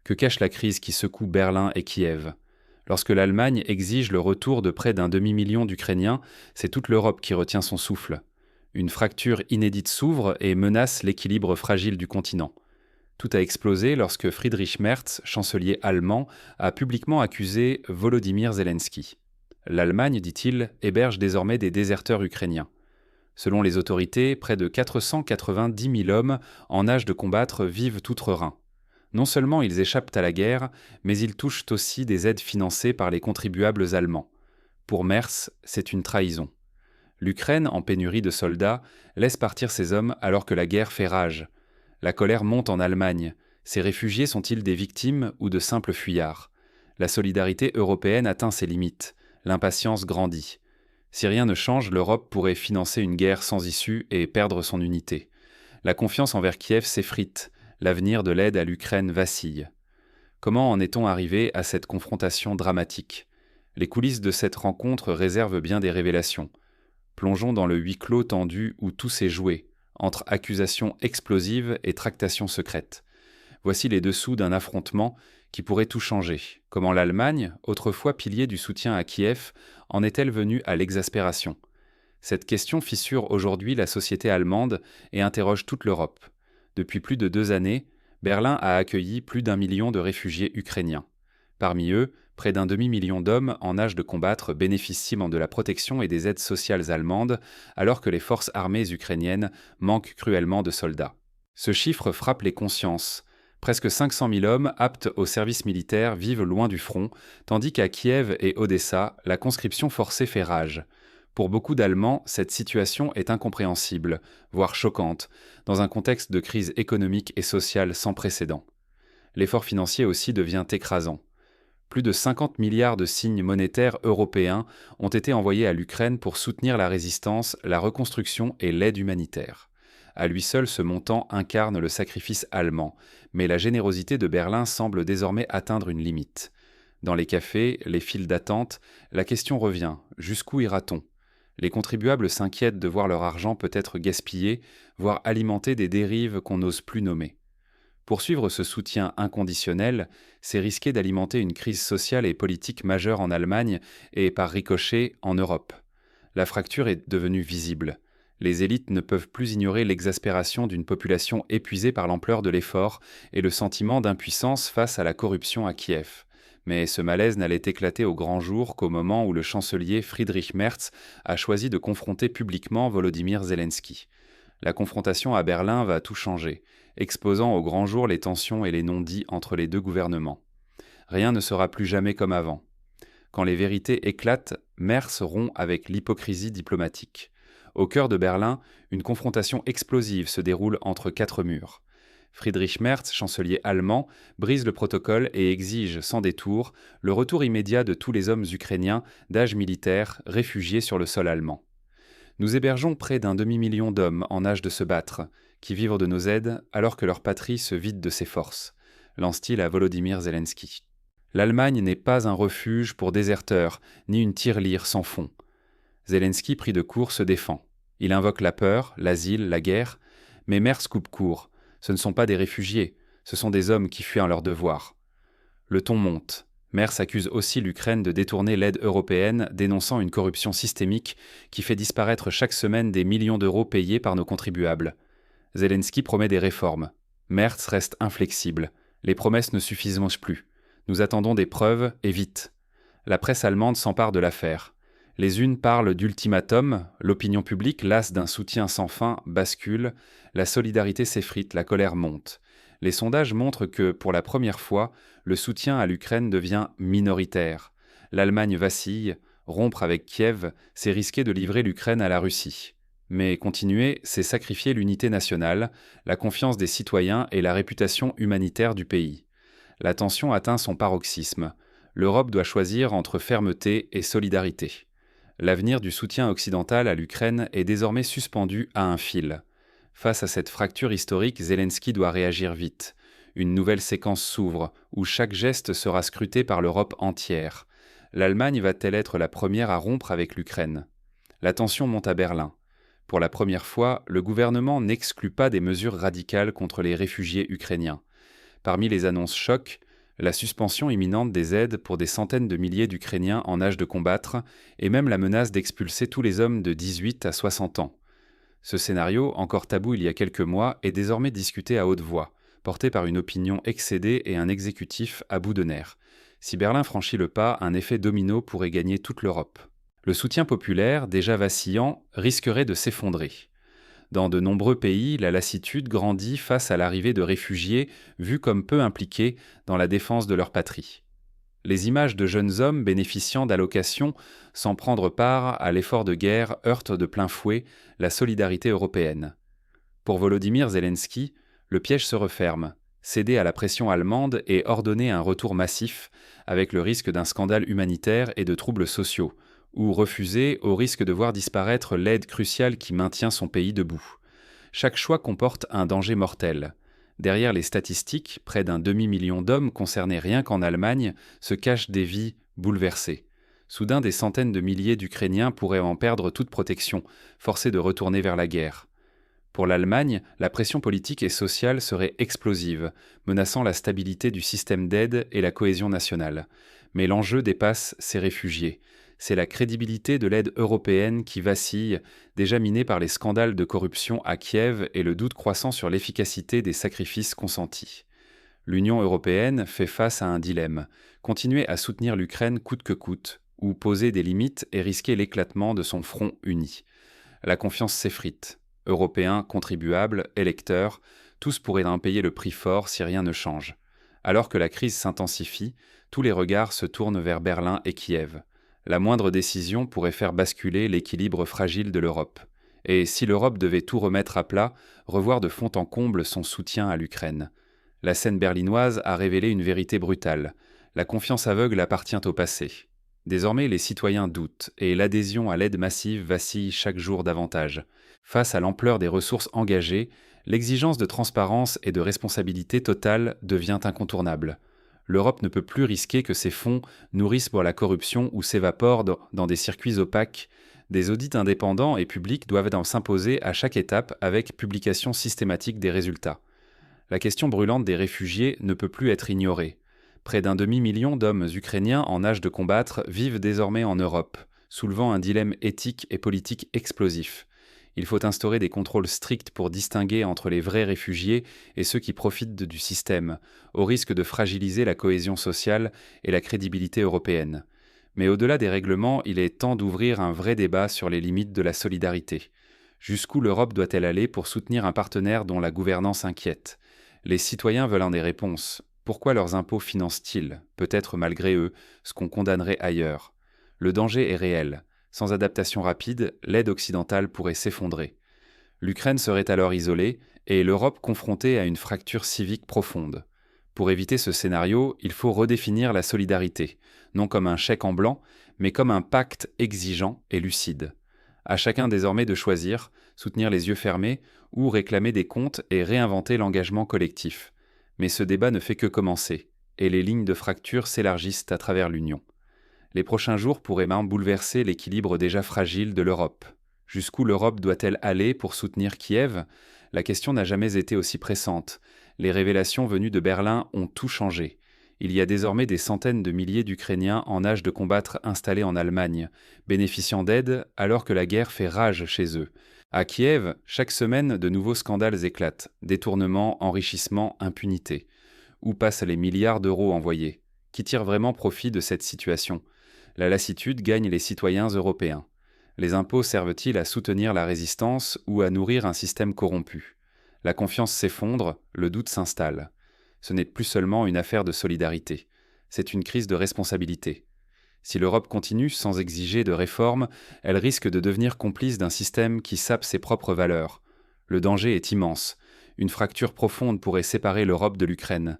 Que cache la crise qui secoue Berlin et Kiev? Lorsque l'Allemagne exige le retour de près d'un demi-million d'Ukrainiens, c'est toute l'Europe qui retient son souffle. Une fracture inédite s'ouvre et menace l'équilibre fragile du continent. Tout a explosé lorsque Friedrich Merz, chancelier allemand, a publiquement accusé Volodymyr Zelensky. L'Allemagne, dit-il, héberge désormais des déserteurs ukrainiens. Selon les autorités, près de 490 000 hommes en âge de combattre vivent outre-Rhin. Non seulement ils échappent à la guerre, mais ils touchent aussi des aides financées par les contribuables allemands. Pour Merz, c'est une trahison. L'Ukraine, en pénurie de soldats, laisse partir ses hommes alors que la guerre fait rage. La colère monte en Allemagne. Ces réfugiés sont-ils des victimes ou de simples fuyards? La solidarité européenne atteint ses limites. L'impatience grandit. Si rien ne change, l'Europe pourrait financer une guerre sans issue et perdre son unité. La confiance envers Kiev s'effrite. L'avenir de l'aide à l'Ukraine vacille. Comment en est-on arrivé à cette confrontation dramatique? Les coulisses de cette rencontre réservent bien des révélations. Plongeons dans le huis clos tendu où tout s'est joué, entre accusations explosives et tractations secrètes. Voici les dessous d'un affrontement qui pourrait tout changer. Comment l'Allemagne, autrefois pilier du soutien à Kiev, en est-elle venue à l'exaspération? Cette question fissure aujourd'hui la société allemande et interroge toute l'Europe. Depuis plus de 2 années, Berlin a accueilli plus d'1 million de réfugiés ukrainiens. Parmi eux, près d'un demi-million d'hommes en âge de combattre bénéficient de la protection et des aides sociales allemandes, alors que les forces armées ukrainiennes manquent cruellement de soldats. Ce chiffre frappe les consciences. Presque 500 000 hommes aptes au service militaire vivent loin du front, tandis qu'à Kiev et Odessa, la conscription forcée fait rage. Pour beaucoup d'Allemands, cette situation est incompréhensible, voire choquante, dans un contexte de crise économique et sociale sans précédent. L'effort financier aussi devient écrasant. Plus de 50 milliards de signes monétaires européens ont été envoyés à l'Ukraine pour soutenir la résistance, la reconstruction et l'aide humanitaire. À lui seul, ce montant incarne le sacrifice allemand, mais la générosité de Berlin semble désormais atteindre une limite. Dans les cafés, les files d'attente, la question revient, jusqu'où ira-t-on? Les contribuables s'inquiètent de voir leur argent peut-être gaspillé, voire alimenter des dérives qu'on n'ose plus nommer. Poursuivre ce soutien inconditionnel, c'est risquer d'alimenter une crise sociale et politique majeure en Allemagne et, par ricochet, en Europe. La fracture est devenue visible. Les élites ne peuvent plus ignorer l'exaspération d'une population épuisée par l'ampleur de l'effort et le sentiment d'impuissance face à la corruption à Kiev. Mais ce malaise n'allait éclater au grand jour qu'au moment où le chancelier Friedrich Merz a choisi de confronter publiquement Volodymyr Zelensky. La confrontation à Berlin va tout changer, exposant au grand jour les tensions et les non-dits entre les deux gouvernements. Rien ne sera plus jamais comme avant. Quand les vérités éclatent, Merz rompt avec l'hypocrisie diplomatique. Au cœur de Berlin, une confrontation explosive se déroule entre 4 murs. Friedrich Merz, chancelier allemand, brise le protocole et exige, sans détour, le retour immédiat de tous les hommes ukrainiens d'âge militaire réfugiés sur le sol allemand. Nous hébergeons près d'un demi-million d'hommes en âge de se battre, qui vivent de nos aides alors que leur patrie se vide de ses forces, lance-t-il à Volodymyr Zelensky. L'Allemagne n'est pas un refuge pour déserteurs, ni une tirelire sans fond. Zelensky, pris de court, se défend. Il invoque la peur, l'asile, la guerre, mais Merz coupe court. Ce ne sont pas des réfugiés, ce sont des hommes qui fuient à leur devoir. Le ton monte. Merz accuse aussi l'Ukraine de détourner l'aide européenne, dénonçant une corruption systémique qui fait disparaître chaque semaine des millions d'euros payés par nos contribuables. Zelensky promet des réformes. Merz reste inflexible. Les promesses ne suffisent plus. Nous attendons des preuves, et vite. La presse allemande s'empare de l'affaire. Les unes parlent d'ultimatum, l'opinion publique, lasse d'un soutien sans fin, bascule, la solidarité s'effrite, la colère monte. Les sondages montrent que, pour la première fois, le soutien à l'Ukraine devient minoritaire. L'Allemagne vacille, rompre avec Kiev, c'est risquer de livrer l'Ukraine à la Russie. Mais continuer, c'est sacrifier l'unité nationale, la confiance des citoyens et la réputation humanitaire du pays. La tension atteint son paroxysme. L'Europe doit choisir entre fermeté et solidarité. L'avenir du soutien occidental à l'Ukraine est désormais suspendu à un fil. Face à cette fracture historique, Zelensky doit réagir vite. Une nouvelle séquence s'ouvre, où chaque geste sera scruté par l'Europe entière. L'Allemagne va-t-elle être la première à rompre avec l'Ukraine? La tension monte à Berlin. Pour la première fois, le gouvernement n'exclut pas des mesures radicales contre les réfugiés ukrainiens. Parmi les annonces chocs, la suspension imminente des aides pour des centaines de milliers d'Ukrainiens en âge de combattre, et même la menace d'expulser tous les hommes de 18 à 60 ans. Ce scénario, encore tabou il y a quelques mois, est désormais discuté à haute voix, porté par une opinion excédée et un exécutif à bout de nerfs. Si Berlin franchit le pas, un effet domino pourrait gagner toute l'Europe. Le soutien populaire, déjà vacillant, risquerait de s'effondrer. Dans de nombreux pays, la lassitude grandit face à l'arrivée de réfugiés vus comme peu impliqués dans la défense de leur patrie. Les images de jeunes hommes bénéficiant d'allocations sans prendre part à l'effort de guerre heurtent de plein fouet la solidarité européenne. Pour Volodymyr Zelensky, le piège se referme, céder à la pression allemande et ordonner un retour massif avec le risque d'un scandale humanitaire et de troubles sociaux, ou refuser au risque de voir disparaître l'aide cruciale qui maintient son pays debout. Chaque choix comporte un danger mortel. Derrière les statistiques, près d'un demi-million d'hommes concernés rien qu'en Allemagne se cachent des vies bouleversées. Soudain, des centaines de milliers d'Ukrainiens pourraient en perdre toute protection, forcés de retourner vers la guerre. Pour l'Allemagne, la pression politique et sociale serait explosive, menaçant la stabilité du système d'aide et la cohésion nationale. Mais l'enjeu dépasse ces réfugiés. C'est la crédibilité de l'aide européenne qui vacille, déjà minée par les scandales de corruption à Kiev et le doute croissant sur l'efficacité des sacrifices consentis. L'Union européenne fait face à un dilemme: continuer à soutenir l'Ukraine coûte que coûte, ou poser des limites et risquer l'éclatement de son front uni. La confiance s'effrite. Européens, contribuables, électeurs, tous pourraient en payer le prix fort si rien ne change. Alors que la crise s'intensifie, tous les regards se tournent vers Berlin et Kiev. La moindre décision pourrait faire basculer l'équilibre fragile de l'Europe. Et si l'Europe devait tout remettre à plat, revoir de fond en comble son soutien à l'Ukraine. La scène berlinoise a révélé une vérité brutale. La confiance aveugle appartient au passé. Désormais, les citoyens doutent, et l'adhésion à l'aide massive vacille chaque jour davantage. Face à l'ampleur des ressources engagées, l'exigence de transparence et de responsabilité totale devient incontournable. L'Europe ne peut plus risquer que ses fonds nourrissent pour la corruption ou s'évaporent dans des circuits opaques. Des audits indépendants et publics doivent s'imposer à chaque étape avec publication systématique des résultats. La question brûlante des réfugiés ne peut plus être ignorée. Près d'un demi-million d'hommes ukrainiens en âge de combattre vivent désormais en Europe, soulevant un dilemme éthique et politique explosif. Il faut instaurer des contrôles stricts pour distinguer entre les vrais réfugiés et ceux qui profitent du système, au risque de fragiliser la cohésion sociale et la crédibilité européenne. Mais au-delà des règlements, il est temps d'ouvrir un vrai débat sur les limites de la solidarité. Jusqu'où l'Europe doit-elle aller pour soutenir un partenaire dont la gouvernance inquiète ? Les citoyens veulent des réponses. Pourquoi leurs impôts financent-ils, peut-être malgré eux, ce qu'on condamnerait ailleurs ? Le danger est réel. Sans adaptation rapide, l'aide occidentale pourrait s'effondrer. L'Ukraine serait alors isolée et l'Europe confrontée à une fracture civique profonde. Pour éviter ce scénario, il faut redéfinir la solidarité, non comme un chèque en blanc, mais comme un pacte exigeant et lucide. À chacun désormais de choisir, soutenir les yeux fermés ou réclamer des comptes et réinventer l'engagement collectif. Mais ce débat ne fait que commencer, et les lignes de fracture s'élargissent à travers l'Union. Les prochains jours pourraient même bouleverser l'équilibre déjà fragile de l'Europe. Jusqu'où l'Europe doit-elle aller pour soutenir Kiev ? La question n'a jamais été aussi pressante. Les révélations venues de Berlin ont tout changé. Il y a désormais des centaines de milliers d'Ukrainiens en âge de combattre installés en Allemagne, bénéficiant d'aide alors que la guerre fait rage chez eux. À Kiev, chaque semaine, de nouveaux scandales éclatent. Détournements, enrichissements, impunité. Où passent les milliards d'euros envoyés ? Qui tire vraiment profit de cette situation ? La lassitude gagne les citoyens européens. Les impôts servent-ils à soutenir la résistance ou à nourrir un système corrompu ? La confiance s'effondre, le doute s'installe. Ce n'est plus seulement une affaire de solidarité, c'est une crise de responsabilité. Si l'Europe continue sans exiger de réformes, elle risque de devenir complice d'un système qui sape ses propres valeurs. Le danger est immense. Une fracture profonde pourrait séparer l'Europe de l'Ukraine.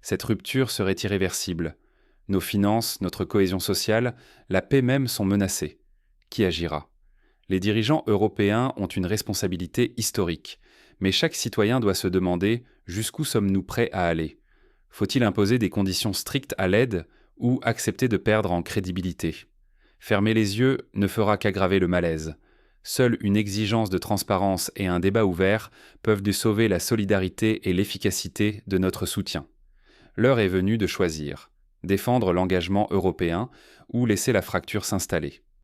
Cette rupture serait irréversible. Nos finances, notre cohésion sociale, la paix même sont menacées. Qui agira ? Les dirigeants européens ont une responsabilité historique, mais chaque citoyen doit se demander jusqu'où sommes-nous prêts à aller ? Faut-il imposer des conditions strictes à l'aide ou accepter de perdre en crédibilité ? Fermer les yeux ne fera qu'aggraver le malaise. Seule une exigence de transparence et un débat ouvert peuvent sauver la solidarité et l'efficacité de notre soutien. L'heure est venue de choisir. Défendre l'engagement européen ou laisser la fracture s'installer.